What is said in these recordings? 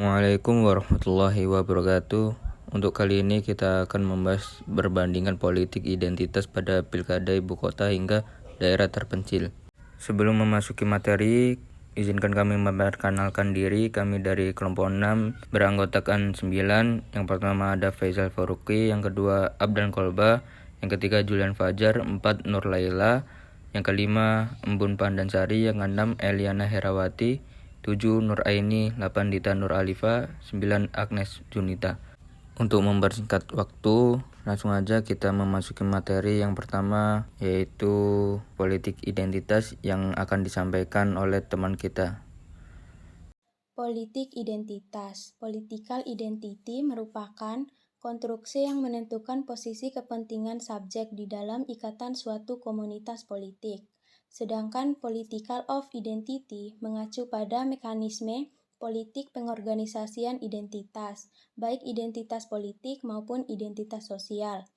Assalamualaikum warahmatullahi wabarakatuh. Untuk kali ini kita akan membahas perbandingan politik identitas pada pilkada ibu kota hingga daerah terpencil. Sebelum memasuki materi, izinkan kami memperkenalkan diri. Kami dari kelompok 6 beranggotakan 9. Yang pertama ada Faisal Faruqi, yang kedua Abdan Kolba, yang ketiga Julian Fajar, 4 Nur Laila, yang kelima Embun Pandansari, yang keenam Eliana Herawati, 7 Nur Aini, 8 Dita Nur Alifa, 9 Agnes Junita. Untuk mempersingkat waktu, langsung aja kita memasuki materi yang pertama, yaitu politik identitas yang akan disampaikan oleh teman kita. Politik identitas, political identity merupakan konstruksi yang menentukan posisi kepentingan subjek di dalam ikatan suatu komunitas politik. Sedangkan political of identity mengacu pada mekanisme politik pengorganisasian identitas, baik identitas politik maupun identitas sosial,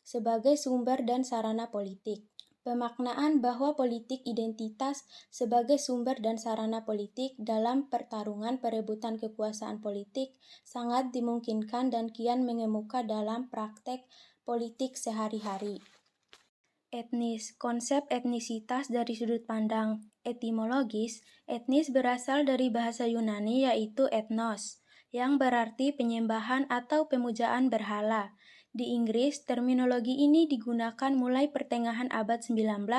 sebagai sumber dan sarana politik. Pemaknaan bahwa politik identitas sebagai sumber dan sarana politik dalam pertarungan perebutan kekuasaan politik sangat dimungkinkan dan kian mengemuka dalam praktek politik sehari-hari. Etnis. Konsep etnisitas dari sudut pandang etimologis, etnis berasal dari bahasa Yunani yaitu ethnos, yang berarti penyembahan atau pemujaan berhala. Di Inggris, terminologi ini digunakan mulai pertengahan abad 19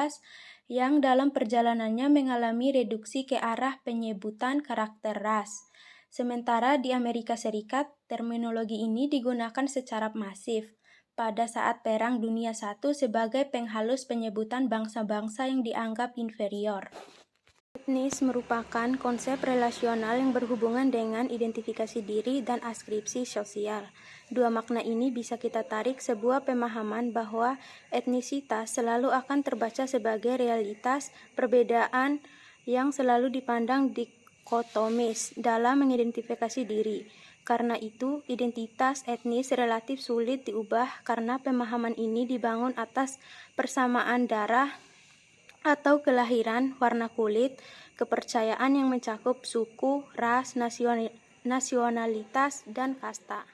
yang dalam perjalanannya mengalami reduksi ke arah penyebutan karakter ras. Sementara di Amerika Serikat, terminologi ini digunakan secara masif pada saat Perang Dunia I sebagai penghalus penyebutan bangsa-bangsa yang dianggap inferior. Etnis merupakan konsep relasional yang berhubungan dengan identifikasi diri dan askripsi sosial. Dua makna ini bisa kita tarik sebuah pemahaman bahwa etnisitas selalu akan terbaca sebagai realitas perbedaan yang selalu dipandang dikotomis dalam mengidentifikasi diri. Karena itu, identitas etnis relatif sulit diubah karena pemahaman ini dibangun atas persamaan darah atau kelahiran, warna kulit, kepercayaan yang mencakup suku, ras, nasionalitas, dan kasta.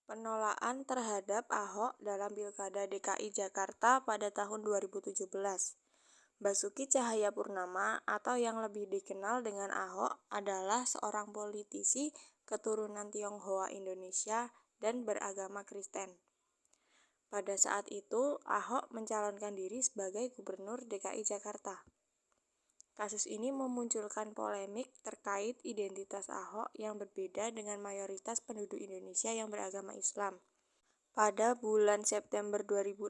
Penolakan terhadap Ahok dalam Pilkada DKI Jakarta pada tahun 2017. Basuki Cahayapurnama atau yang lebih dikenal dengan Ahok adalah seorang politisi keturunan Tionghoa Indonesia dan beragama Kristen. Pada saat itu, Ahok mencalonkan diri sebagai Gubernur DKI Jakarta. Kasus ini memunculkan polemik terkait identitas Ahok yang berbeda dengan mayoritas penduduk Indonesia yang beragama Islam. Pada bulan September 2016,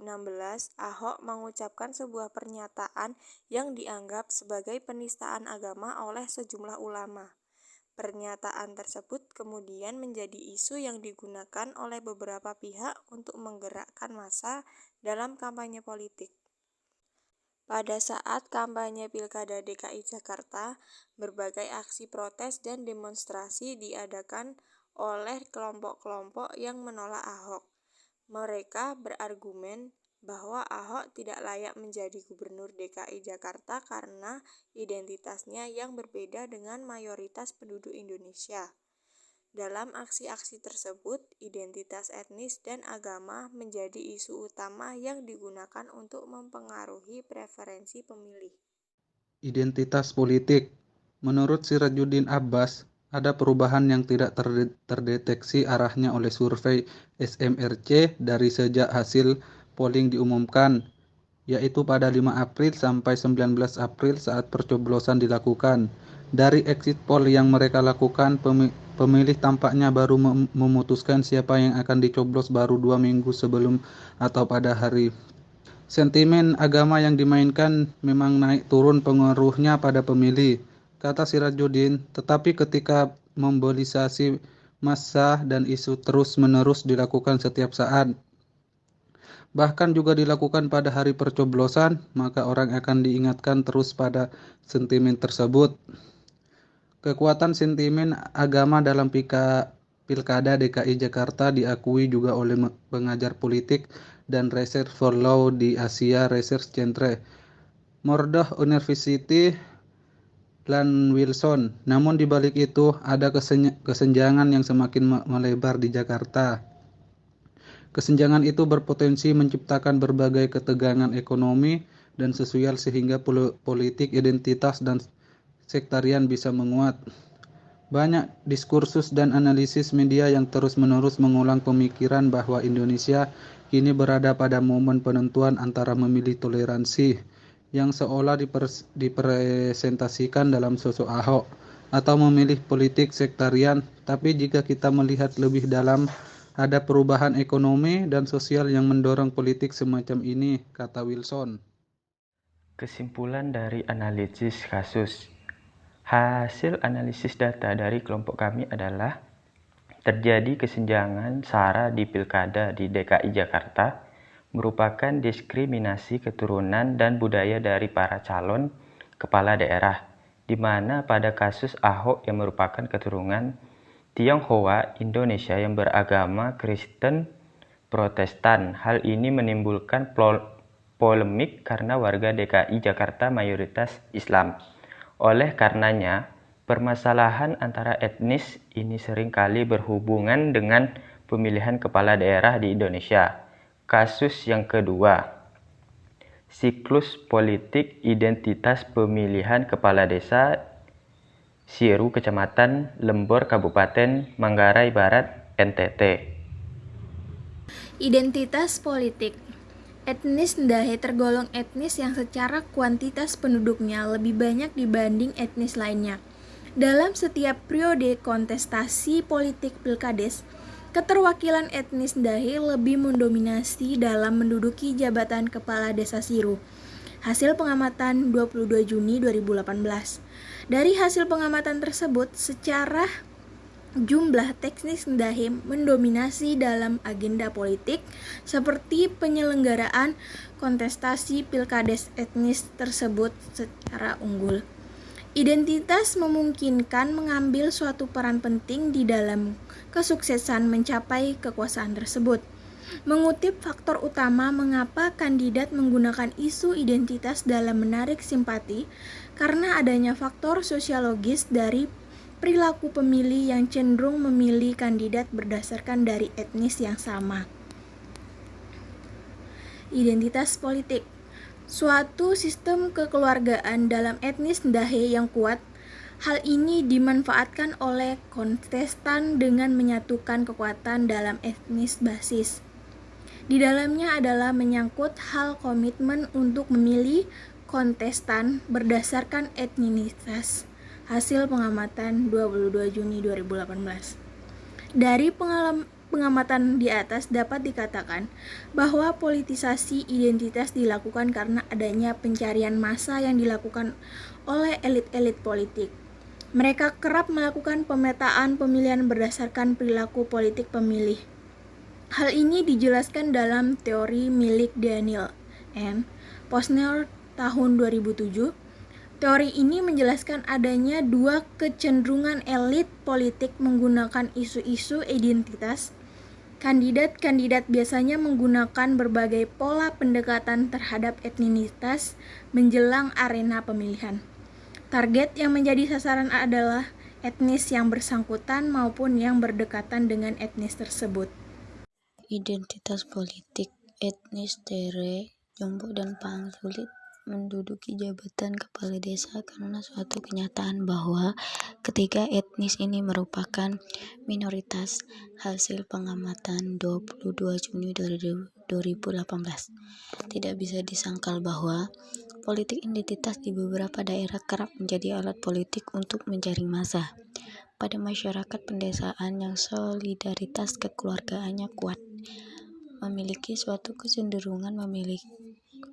Ahok mengucapkan sebuah pernyataan yang dianggap sebagai penistaan agama oleh sejumlah ulama. Pernyataan tersebut kemudian menjadi isu yang digunakan oleh beberapa pihak untuk menggerakkan massa dalam kampanye politik. Pada saat kampanye Pilkada DKI Jakarta, berbagai aksi protes dan demonstrasi diadakan oleh kelompok-kelompok yang menolak Ahok. Mereka berargumen bahwa Ahok tidak layak menjadi Gubernur DKI Jakarta karena identitasnya yang berbeda dengan mayoritas penduduk Indonesia. Dalam aksi-aksi tersebut, identitas etnis dan agama menjadi isu utama yang digunakan untuk mempengaruhi preferensi pemilih. Identitas politik. Menurut Sirajuddin Abbas, ada perubahan yang tidak terdeteksi arahnya oleh survei SMRC dari sejak hasil polling diumumkan, yaitu pada 5 April sampai 19 April saat pencoblosan dilakukan. Dari exit poll yang mereka lakukan, pemilih tampaknya baru memutuskan siapa yang akan dicoblos baru 2 minggu sebelum atau pada hari. Sentimen agama yang dimainkan memang naik turun pengaruhnya pada pemilih, kata Sirajuddin, tetapi ketika mobilisasi massa dan isu terus-menerus dilakukan setiap saat, bahkan juga dilakukan pada hari pencoblosan, maka orang akan diingatkan terus pada sentimen tersebut. Kekuatan sentimen agama dalam Pilkada DKI Jakarta diakui juga oleh pengajar politik dan Research for Law di Asia Research Centre, Murdoch University, dan Wilson. Namun di balik itu ada kesenjangan yang semakin melebar di Jakarta. Kesenjangan itu berpotensi menciptakan berbagai ketegangan ekonomi dan sosial sehingga politik identitas dan sektarian bisa menguat. Banyak diskursus dan analisis media yang terus-menerus mengulang pemikiran bahwa Indonesia kini berada pada momen penentuan antara memilih toleransi yang seolah dipresentasikan dalam sosok Ahok atau memilih politik sektarian. Tapi jika kita melihat lebih dalam, ada perubahan ekonomi dan sosial yang mendorong politik semacam ini, kata Wilson. Kesimpulan dari analisis kasus. Hasil analisis data dari kelompok kami adalah terjadi kesenjangan SARA di Pilkada di DKI Jakarta merupakan diskriminasi keturunan dan budaya dari para calon kepala daerah, di mana pada kasus Ahok yang merupakan keturunan Tionghoa Indonesia yang beragama Kristen Protestan. Hal ini menimbulkan polemik karena warga DKI Jakarta mayoritas Islam. Oleh karenanya, permasalahan antara etnis ini seringkali berhubungan dengan pemilihan kepala daerah di Indonesia. Kasus yang kedua, siklus politik identitas pemilihan kepala desa Siru, Kecamatan Lembor, Kabupaten Manggarai Barat, NTT. Identitas politik. Etnis Ndahe tergolong etnis yang secara kuantitas penduduknya lebih banyak dibanding etnis lainnya. Dalam setiap periode kontestasi politik Pilkades, keterwakilan etnis Ndahe lebih mendominasi dalam menduduki jabatan kepala desa Siru. Hasil pengamatan 22 Juni 2018. Dari hasil pengamatan tersebut, secara jumlah teknis Ndahe mendominasi dalam agenda politik seperti penyelenggaraan kontestasi pilkades etnis tersebut secara unggul. Identitas memungkinkan mengambil suatu peran penting di dalam kesuksesan mencapai kekuasaan tersebut. Mengutip faktor utama mengapa kandidat menggunakan isu identitas dalam menarik simpati, karena adanya faktor sosiologis dari perilaku pemilih yang cenderung memilih kandidat berdasarkan dari etnis yang sama. Identitas politik. Suatu sistem kekeluargaan dalam etnis Ndahe yang kuat. Hal ini dimanfaatkan oleh kontestan dengan menyatukan kekuatan dalam etnis basis. Di dalamnya adalah menyangkut hal komitmen untuk memilih kontestan berdasarkan etnisitas. Hasil pengamatan 22 Juni 2018. Dari pengamatan di atas dapat dikatakan bahwa politisasi identitas dilakukan karena adanya pencarian massa yang dilakukan oleh elit-elit politik. Mereka kerap melakukan pemetaan pemilihan berdasarkan perilaku politik pemilih. Hal ini dijelaskan dalam teori milik Daniel N. Posner tahun 2007. Teori ini menjelaskan adanya dua kecenderungan elit politik menggunakan isu-isu identitas. Kandidat-kandidat biasanya menggunakan berbagai pola pendekatan terhadap etnisitas menjelang arena pemilihan. Target yang menjadi sasaran adalah etnis yang bersangkutan maupun yang berdekatan dengan etnis tersebut. Identitas politik etnis Tere, Jombo, dan Pang sulit menduduki jabatan kepala desa karena suatu kenyataan bahwa ketiga etnis ini merupakan minoritas. Hasil pengamatan 22 Juni 2018. Tidak bisa disangkal bahwa politik identitas di beberapa daerah kerap menjadi alat politik untuk menjaring massa. Pada masyarakat pedesaan yang solidaritas kekeluargaannya kuat, memiliki suatu kecenderungan memilih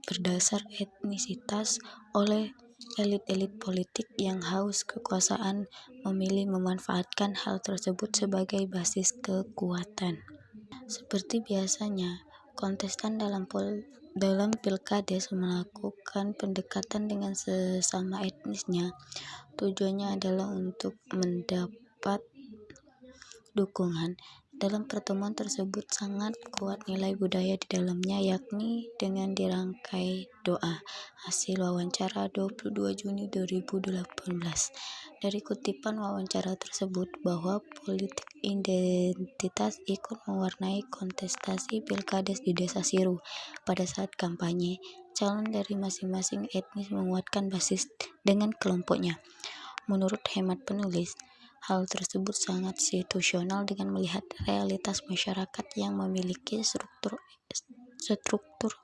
berdasar etnisitas oleh elit-elit politik yang haus kekuasaan memilih memanfaatkan hal tersebut sebagai basis kekuatan. Seperti biasanya, kontestan dalam pilkades melakukan pendekatan dengan sesama etnisnya. Tujuannya adalah untuk mendapat dukungan. Dalam pertemuan tersebut sangat kuat nilai budaya di dalamnya, yakni dengan dirangkai doa. Hasil wawancara 22 Juni 2018. Dari kutipan wawancara tersebut bahwa politik identitas ikut mewarnai kontestasi Pilkades di Desa Siru. Pada saat kampanye, calon dari masing-masing etnis menguatkan basis dengan kelompoknya. Menurut hemat penulis, hal tersebut sangat situasional dengan melihat realitas masyarakat yang memiliki struktur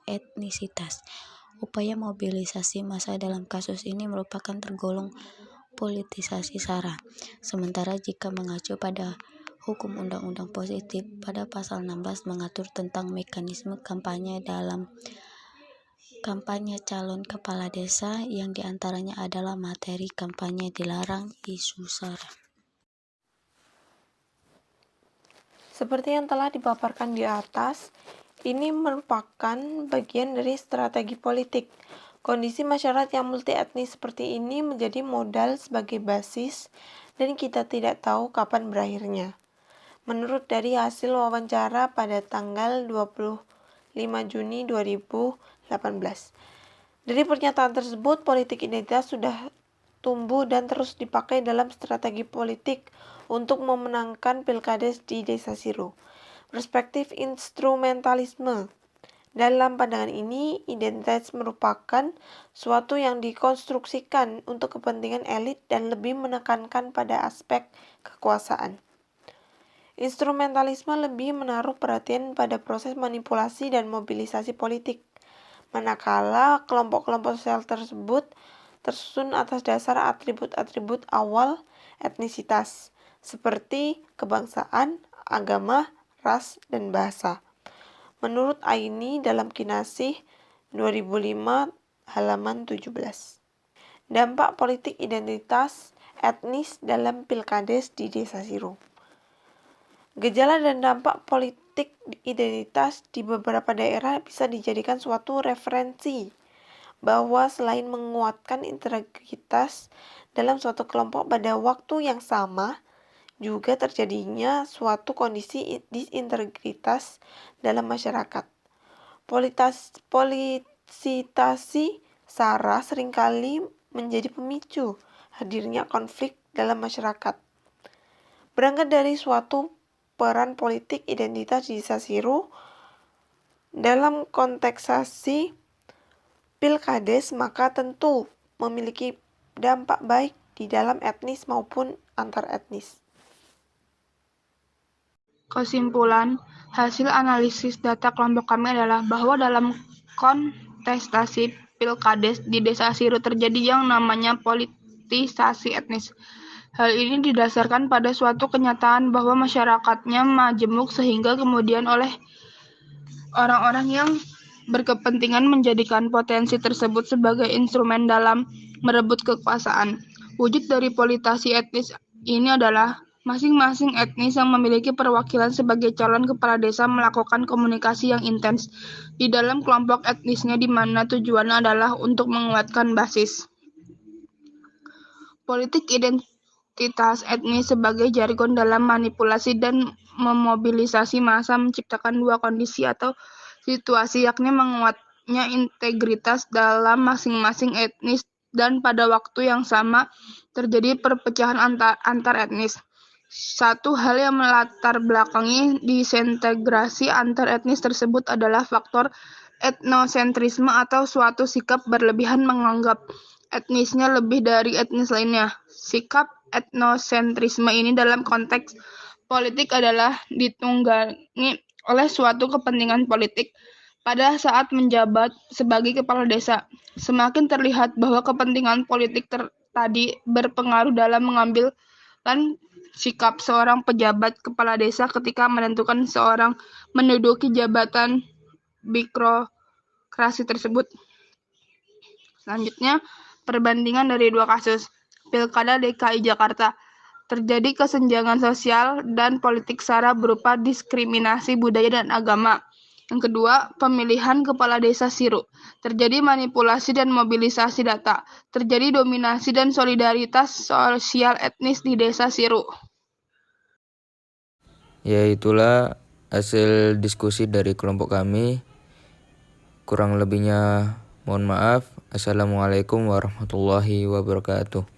etnisitas. Upaya mobilisasi massa dalam kasus ini merupakan tergolong politisasi SARA. Sementara jika mengacu pada hukum undang-undang positif, pada pasal 16 mengatur tentang mekanisme kampanye dalam kampanye calon kepala desa, yang diantaranya adalah materi kampanye dilarang isu SARA. Seperti yang telah dipaparkan di atas, ini merupakan bagian dari strategi politik. Kondisi masyarakat yang multi etnis seperti ini menjadi modal sebagai basis, dan kita tidak tahu kapan berakhirnya. Menurut dari hasil wawancara pada tanggal 25 Juni 2018. Dari pernyataan tersebut, politik identitas sudah tumbuh dan terus dipakai dalam strategi politik untuk memenangkan pilkades di Desa Siru. Perspektif instrumentalisme. Dalam pandangan ini, identitas merupakan suatu yang dikonstruksikan untuk kepentingan elit dan lebih menekankan pada aspek kekuasaan. Instrumentalisme lebih menaruh perhatian pada proses manipulasi dan mobilisasi politik, manakala kelompok-kelompok sosial tersebut tersusun atas dasar atribut-atribut awal etnisitas, seperti kebangsaan, agama, ras, dan bahasa. Menurut Aini dalam Kinasih 2005 halaman 17. Dampak politik identitas etnis dalam pilkades di Desa Siru. Gejala dan dampak politik identitas di beberapa daerah bisa dijadikan suatu referensi bahwa selain menguatkan integritas dalam suatu kelompok pada waktu yang sama, juga terjadinya suatu kondisi disintegritas dalam masyarakat. Politisasi SARA seringkali menjadi pemicu hadirnya konflik dalam masyarakat. Berangkat dari suatu peran politik identitas di Desa Siru dalam konteksasi pilkades, maka tentu memiliki dampak baik di dalam etnis maupun antar etnis. Kesimpulan, hasil analisis data kelompok kami adalah bahwa dalam kontestasi pilkades di Desa Siru terjadi yang namanya politisasi etnis. Hal ini didasarkan pada suatu kenyataan bahwa masyarakatnya majemuk sehingga kemudian oleh orang-orang yang berkepentingan menjadikan potensi tersebut sebagai instrumen dalam merebut kekuasaan. Wujud dari politisasi etnis ini adalah masing-masing etnis yang memiliki perwakilan sebagai calon kepala desa melakukan komunikasi yang intens di dalam kelompok etnisnya, di mana tujuannya adalah untuk menguatkan basis. Politik identitas etnis sebagai jargon dalam manipulasi dan memobilisasi massa menciptakan dua kondisi atau situasi, yakni menguatnya integritas dalam masing-masing etnis dan pada waktu yang sama terjadi perpecahan antar etnis. Satu hal yang melatar belakangi disintegrasi antar etnis tersebut adalah faktor etnosentrisme atau suatu sikap berlebihan menganggap etnisnya lebih dari etnis lainnya. Sikap etnosentrisme ini dalam konteks politik adalah ditunggangi oleh suatu kepentingan politik pada saat menjabat sebagai kepala desa. Semakin terlihat bahwa kepentingan politik tadi berpengaruh dalam mengambil sikap seorang pejabat kepala desa ketika menentukan seorang menduduki jabatan birokrasi tersebut. Selanjutnya, perbandingan dari dua kasus. Pilkada DKI Jakarta. Terjadi kesenjangan sosial dan politik SARA berupa diskriminasi budaya dan agama. Yang kedua, pemilihan kepala desa Siru. Terjadi manipulasi dan mobilisasi data. Terjadi dominasi dan solidaritas sosial etnis di Desa Siru. Ya itulah hasil diskusi dari kelompok kami. Kurang lebihnya mohon maaf. Assalamualaikum warahmatullahi wabarakatuh.